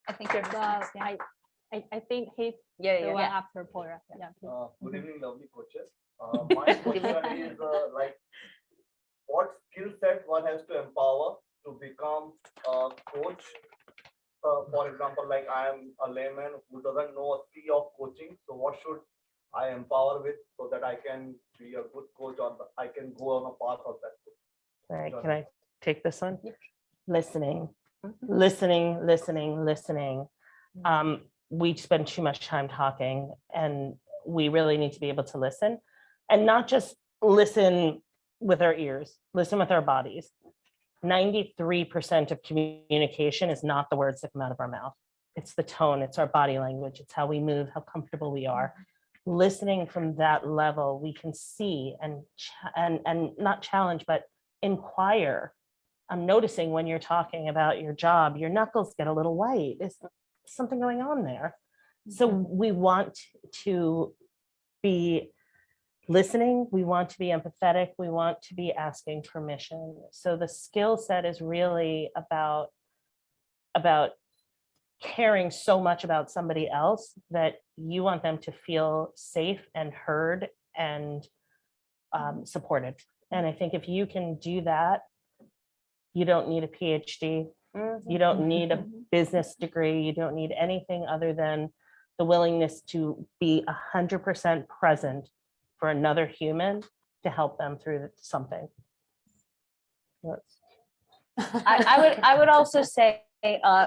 I think you're But yeah. I think he's Yeah, the yeah, one yeah. after Pora. Yeah. Please. Good evening, lovely coaches. My question is like, what skill set one has to empower to become a coach? For example, like I am a layman who doesn't know a C of coaching. So what should I empower with so that I can be a good coach or I can go on a path of that coach? All right, can I take this one? Yep. Listening, Mhm. listening, listening, listening. We spend too much time talking, and we really need to be able to listen, and not just listen with our ears, listen with our bodies. 93% of communication is not the words that come out of our mouth. It's the tone, it's our body language, it's how we move, how comfortable we are. Listening from that level, we can see and not challenge, but inquire. I'm noticing when you're talking about your job, your knuckles get a little white. Is something going on there? So we want to be listening, we want to be empathetic, we want to be asking permission. So the skill set is really about caring so much about somebody else that you want them to feel safe and heard and supported. And I think if you can do that, you don't need a PhD, you don't need a business degree, you don't need anything other than the willingness to be 100% present for another human to help them through something. I would also say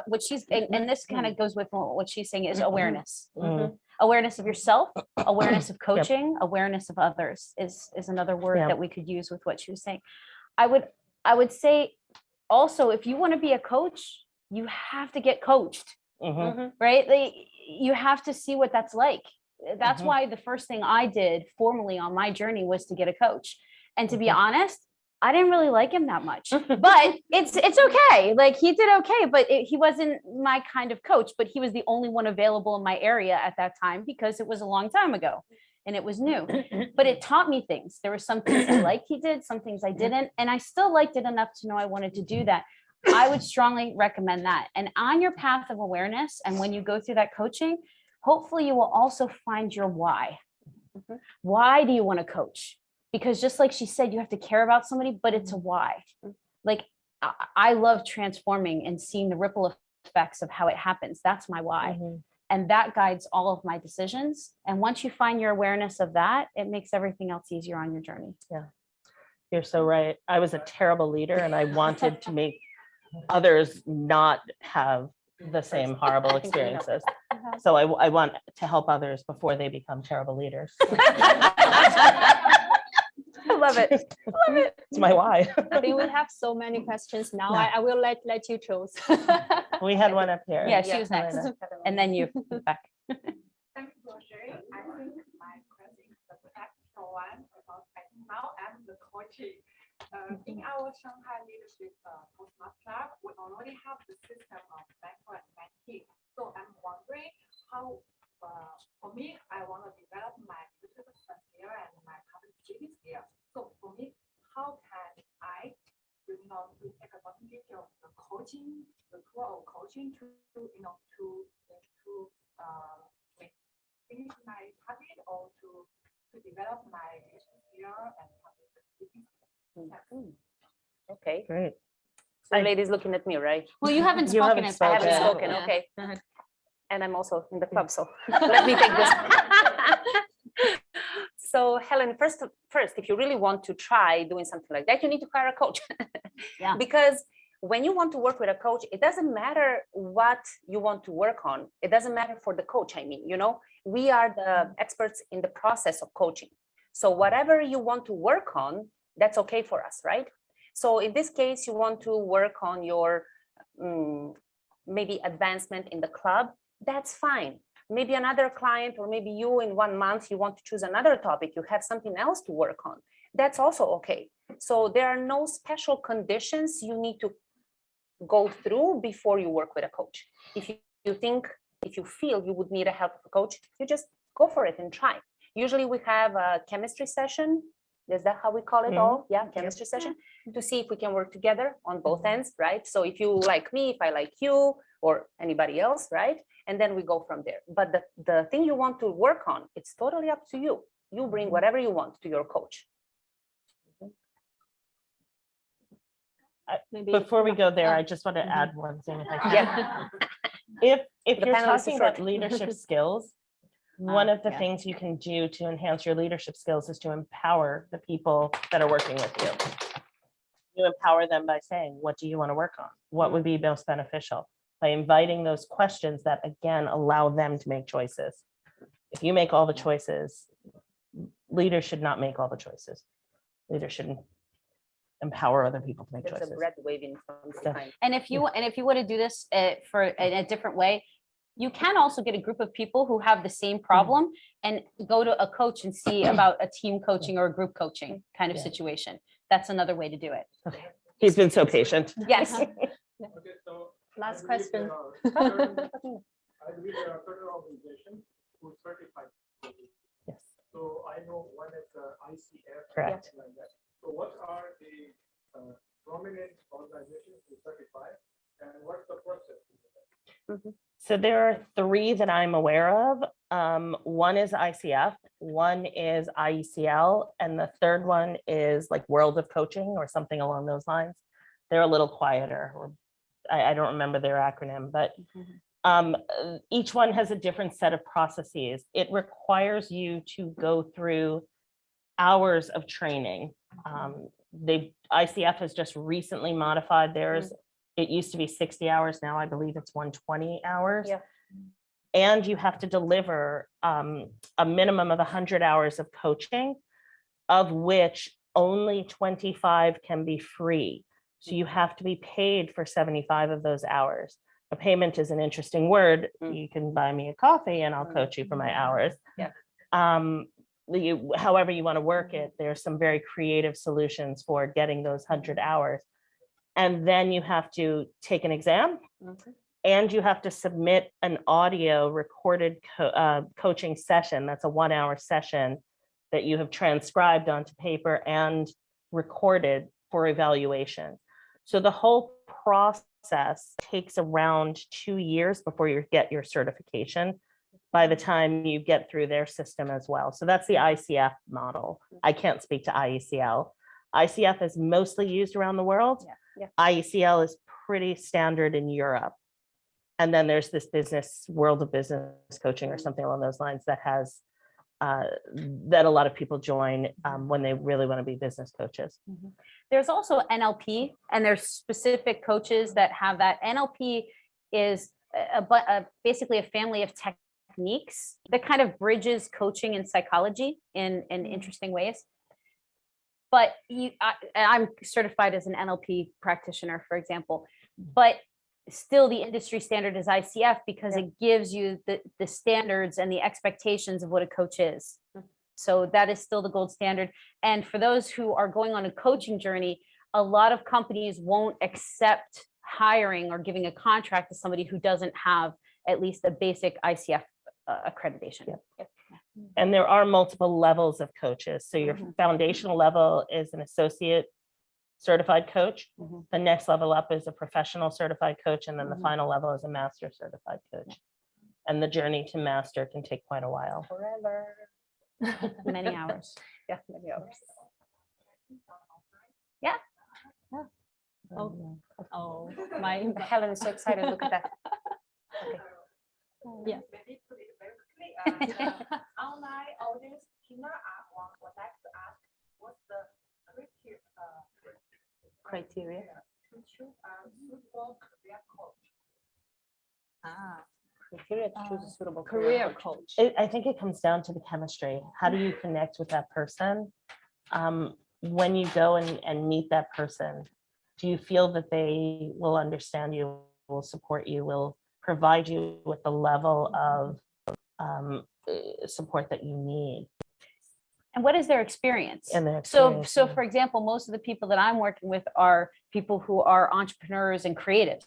what she's and this kind of goes with what she's saying is awareness. Mm. Awareness of yourself, awareness of coaching, awareness of others is another word Yeah. that we could use with what she was saying. I would say also, if you want to be a coach, you have to get coached, Mhm. right? Like, you have to see what that's like. That's Mhm. why the first thing I did formally on my journey was to get a coach. And to be Mhm. honest, I didn't really like him that much, but it's okay. Like, he did okay, but he wasn't my kind of coach, but he was the only one available in my area at that time because it was a long time ago and it was new. But it taught me things. There were some things I liked he did, some things I didn't, and I still liked it enough to know I wanted to do that. I would strongly recommend that. And on your path of awareness, and when you go through that coaching, hopefully you will also find your why. Why do you want to coach? Because just like she said, you have to care about somebody, but it's a why. Like, I love transforming and seeing the ripple effects of how it happens. That's my why. Mhm. And that guides all of my decisions. And once you find your awareness of that, it makes everything else easier on your journey. You're so right. I was a terrible leader and I wanted to make others not have the same horrible experiences. So I want to help others before they become terrible leaders. I love it. Love it. It's my why. I think we have so many questions now. Yeah. I will let you choose. We had one up here. Yeah, she was next. Helena. And then you back. Thanks for sharing. I think my question is the practical one because I think now I'm the coaching. In our Shanghai Leadership Postmaster Club, we already have the system of mentor and mentee. So I'm wondering how, for me, I want to develop my leadership skill and my public speaking skill. So for me, how can I, to take advantage of the coaching, the tool of coaching to finish my target or to develop my skill and public speaking. Okay. Great. So ladies looking at me, right? Well, you haven't You spoken. haven't in- I haven't Yeah. spoken, Yeah. okay. Go ahead. And I'm also in the club, so let me take this. So Helen, first, if you really want to try doing something like that, you need to hire a coach. Yeah. Because when you want to work with a coach, it doesn't matter what you want to work on. It doesn't matter for the coach, I mean, we are the experts in the process of coaching. So whatever you want to work on, that's okay for us, right? So in this case, you want to work on your maybe advancement in the club, that's fine. Maybe another client or maybe you in 1 month, you want to choose another topic, you have something else to work on. That's also okay. So there are no special conditions you need to go through before you work with a coach. If you feel you would need a help of a coach, you just go for it and try. Usually we have a chemistry session Is that how we call it Mhm. all? Yeah, chemistry session, to see if we can work together on both ends, right? So if you like me, if I like you, or anybody else, right? And then we go from there. But the thing you want to work on, it's totally up to you. You bring whatever you want to your coach. Maybe. Before we go there, Yeah. I just want to Mhm. add one thing if I can. Yeah. If The you're panel is talking short. about leadership skills, one of the yeah. things you can do to enhance your leadership skills is to empower the people that are working with you. You empower them by saying, what do you want to work on? What would be most beneficial? By inviting those questions that, again, allow them to make choices. If you make all the choices, leaders should not make all the choices. Leaders should empower other people to make There's a choices. bread waving from Yeah. behind. And if you want to do this for in a different way, you can also get a group of people who have the same problem and go to a coach and see about a team coaching or a group coaching kind of Yeah. situation. That's another way to do it. Okay. He's been so patient. Yes. Okay, so. I Last believe question. there are certain- I believe there are certain organizations who certify. coaches. Yes, So I know one is the ICF. and Correct. something like that. So what are the prominent organizations who certify and what's the process? so there are three that I'm aware of. One is ICF, one is IECL, and the third one is like World of Coaching or something along those lines. They're a little quieter, or I don't remember their acronym, but each one has a different set of processes. It requires you to go through hours of training. ICF has just recently modified theirs. It used to be 60 hours. Now I believe it's 120 hours. Yeah. And you have to deliver a minimum of 100 hours of coaching, of which only 25 can be free. So you have to be paid for 75 of those hours. A payment is an interesting word. You can buy me a coffee and I'll coach you for my hours. Yeah. However you want to work it, there's some very creative solutions for getting those 100 hours. And then you have to take an exam and you have to submit an audio recorded coaching session. That's a 1-hour session that you have transcribed onto paper and recorded for evaluation. So the whole process takes around 2 years before you get your certification, by the time you get through their system as well. So that's the ICF model. I can't speak to IECL. ICF is mostly used around the world. Yeah. IECL is pretty standard in Europe. And then there's this World of Business Coaching or something along those lines that has that a lot of people join when they really want to be business coaches. There's also NLP, and there's specific coaches that have that. NLP is basically a family of techniques that kind of bridges coaching and psychology in interesting ways. But I'm certified as an NLP practitioner, for example, but still the industry standard is ICF because it gives you the standards and the expectations of what a coach is. So that is still the gold standard. And for those who are going on a coaching journey, a lot of companies won't accept hiring or giving a contract to somebody who doesn't have at least a basic ICF accreditation. And there are multiple levels of coaches. So your foundational level is an associate certified coach. The next level up is a professional certified coach. And then the final level is a master certified coach. And the journey to master can take quite a while. Forever. Many hours. Yeah, many hours. Oh, my. Helen is so excited. Look at that. Yeah. Maybe put it very quickly. Online audience, Tina would like to ask, what's the Criteria. to choose a suitable career coach? Criteria to choose a suitable Career coach. I think it comes down to the chemistry. How do you connect with that person? When you go and meet that person, do you feel that they will understand you, will support you, will provide you with the level of support that you need? And what is their experience? And their So experience, yeah. for example, most of the people that I'm working with are people who are entrepreneurs and creatives,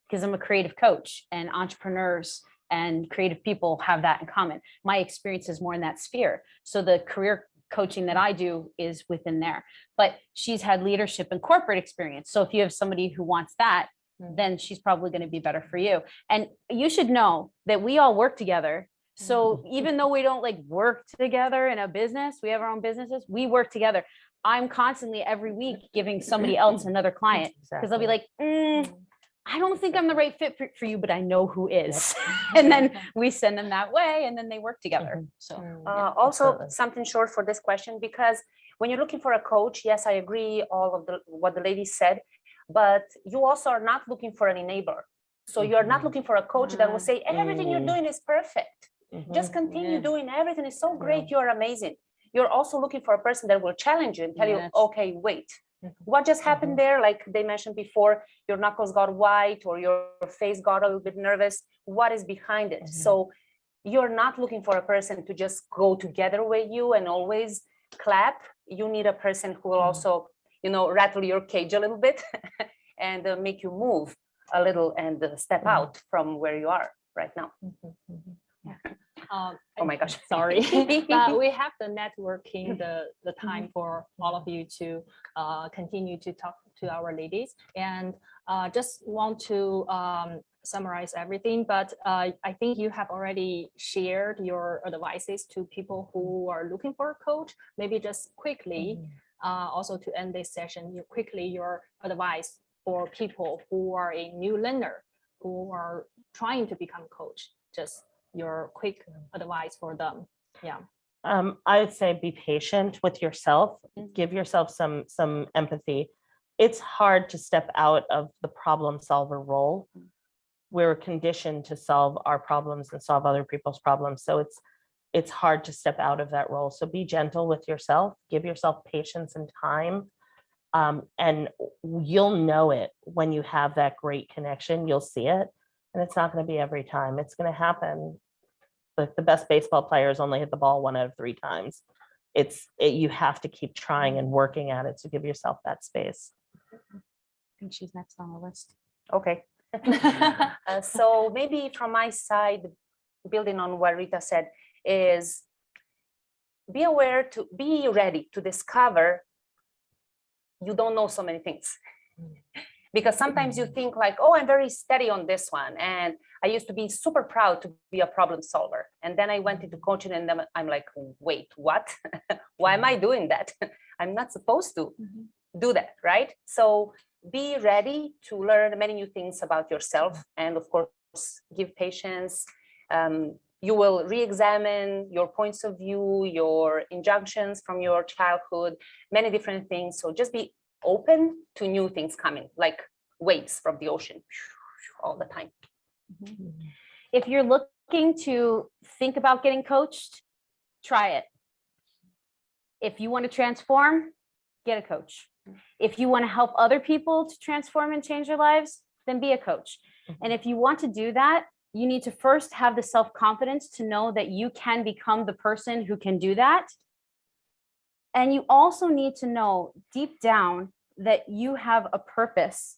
because I'm a creative coach, and entrepreneurs and creative people have that in common. My experience is more in that sphere. So the career coaching that I do is within there. But she's had leadership and corporate experience. So if you have somebody who wants that, then she's probably going to be better for you. And you should know that we all work together. So even though we don't like work together in a business, we have our own businesses, we work together. I'm constantly every week giving somebody else another client because they'll be like, I don't think I'm the right fit for you, but I know who is. And then we send them that way and then they work together. So Also, absolutely. something short for this question, because when you're looking for a coach, yes, I agree all of what the lady said, but you also are not looking for any neighbor. So you're not looking for a coach that will say everything you're doing is perfect. Just continue doing everything is so great. You're amazing. You're also looking for a person that will challenge you and tell you, Yes. okay, wait, what just happened there? Like they mentioned before, your knuckles got white or your face got a little bit nervous. What is behind it? So you're not looking for a person to just go together with you and always clap. You need a person who will also, rattle your cage a little bit and make you move a little and step out from where you are right now. Oh my gosh. Sorry, but we have the networking, the time for all of you to continue to talk to our ladies, and just want to summarize everything. But I think you have already shared your advices to people who are looking for a coach. Maybe just quickly, also to end this session, your advice for people who are a new learner, who are trying to become coach. Just your quick advice for them. Yeah. I would say be patient with yourself. Give yourself some empathy. It's hard to step out of the problem solver role. We're conditioned to solve our problems and solve other people's problems. So it's hard to step out of that role. So be gentle with yourself. Give yourself patience and time. And you'll know it when you have that great connection. You'll see it. And it's not going to be every time. It's going to happen. But the best baseball players only hit the ball 1 out of 3 times. You have to keep trying and working at it to give yourself that space. I think she's next on the list. Okay. So maybe from my side, building on what Rita said, is be ready to discover you don't know so many things. Because sometimes you think like, oh, I'm very steady on this one. And I used to be super proud to be a problem solver. And then I went into coaching and then I'm like, wait, what? Why am I doing that? I'm not supposed to do that, right? So be ready to learn many new things about yourself. And of course, give patience. You will re-examine your points of view, your injunctions from your childhood, many different things. So just be open to new things coming, like waves from the ocean all the time. If you're looking to think about getting coached, try it. If you want to transform, get a coach. If you want to help other people to transform and change their lives, then be a coach. And if you want to do that, you need to first have the self-confidence to know that you can become the person who can do that. And you also need to know deep down that you have a purpose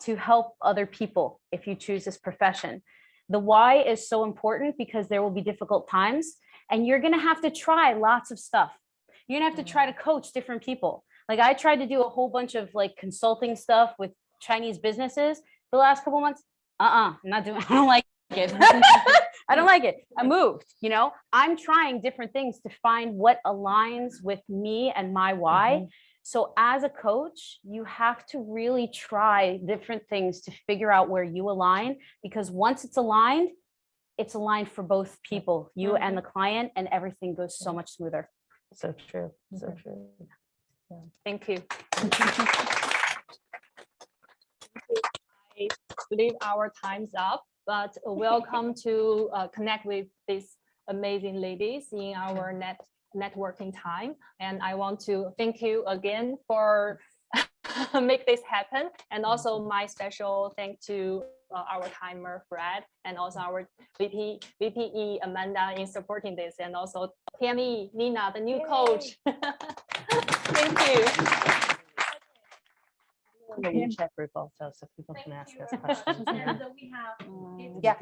to help other people if you choose this profession. The why is so important because there will be difficult times and you're going to have to try lots of stuff. You're going to have to try to coach different people. Like I tried to do a whole bunch of like consulting stuff with Chinese businesses the last couple months. I'm not doing, I don't like it. I don't like it. I moved, I'm trying different things to find what aligns with me and my why. So as a coach, you have to really try different things to figure out where you align, because once it's aligned for both people, you and the client, and everything goes so much smoother. So true. So true. Thank you. I believe our time's up, but welcome to connect with these amazing ladies in our networking time. And I want to thank you again for make this happen. And also my special thank to our timer, Fred, and also our VPE, Amanda, in supporting this, and also Tammy, Nina, the new coach. Thank you. The WeChat group also, so people can ask us questions. And we have. Yeah.